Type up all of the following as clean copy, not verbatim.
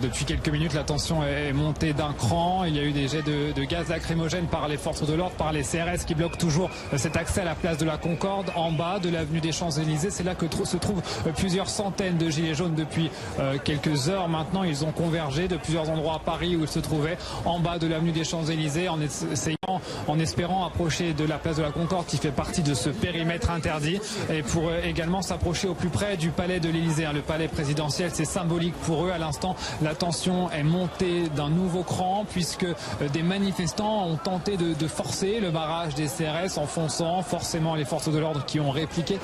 depuis quelques minutes, la tension est montée d'un cran. Il y a eu des jets de gaz lacrymogène par les forces de l'ordre, par les CRS qui bloquent toujours cet accès à la place de la Concorde, en bas de l'avenue des Champs-Élysées. C'est là que se trouvent plusieurs centaines de gilets jaunes depuis quelques heures maintenant. Ils ont convergé de plusieurs endroits à Paris où ils se trouvaient, en bas de l'avenue des Champs-Élysées, en espérant approcher de la place de la Concorde qui fait partie de ce périmètre interdit, et pour également s'approcher au plus près du palais de l'Élysée. Le palais présidentiel, c'est symbolique pour eux. À l'instant, la tension est montée d'un nouveau cran puisque des manifestants ont tenté de forcer le barrage des CRS en fonçant forcément les forces de l'ordre qui ont répliqué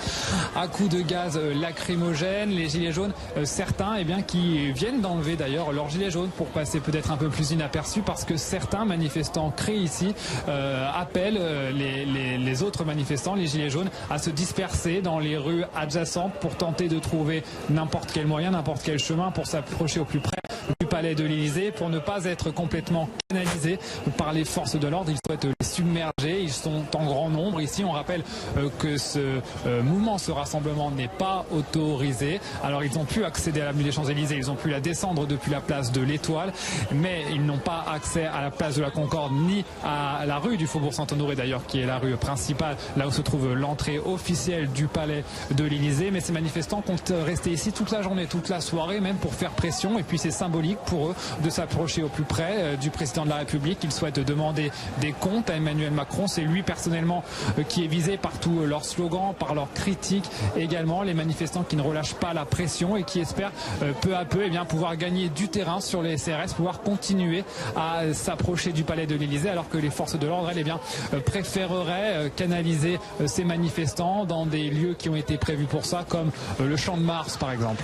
à coups de gaz lacrymogène. Les gilets jaunes, certains qui viennent d'enlever d'ailleurs leurs gilets jaunes pour passer peut-être un peu plus inaperçus, parce que certains manifestants crient ici, appellent les autres manifestants, les gilets jaunes, à se disperser dans les rues adjacentes pour tenter de trouver n'importe quel moyen, n'importe quel chemin pour s'approcher au plus près du palais de l'Élysée, pour ne pas être complètement canalisés par les forces de l'ordre. Ils souhaitent les submerger. Ils sont en grand nombre ici. On rappelle que ce mouvement, ce rassemblement n'est pas autorisé. Alors ils ont pu accéder à l'avenue des Champs-Élysées, ils ont pu la descendre depuis la place de l'Étoile, mais ils n'ont pas accès à la place de la Concorde ni à la rue du Faubourg Saint-Honoré d'ailleurs, qui est la rue principale, là où se trouve l'entrée officielle du palais de l'Élysée. Mais ces manifestants comptent rester ici toute la journée, toute la soirée même, pour faire pression. Et puis c'est symbolique pour eux de s'approcher au plus près du président de la République. Ils souhaitent demander des comptes à Emmanuel Macron. C'est lui personnellement qui est visé par tous leurs slogans, par leurs critiques également. Les manifestants qui ne relâchent pas la pression et qui espèrent peu à peu pouvoir gagner du terrain sur les CRS, pouvoir continuer à s'approcher du palais de l'Élysée, alors que les forces de l'ordre, préféreraient canaliser ces manifestants dans des lieux qui ont été prévus pour ça, comme le Champ de Mars par exemple.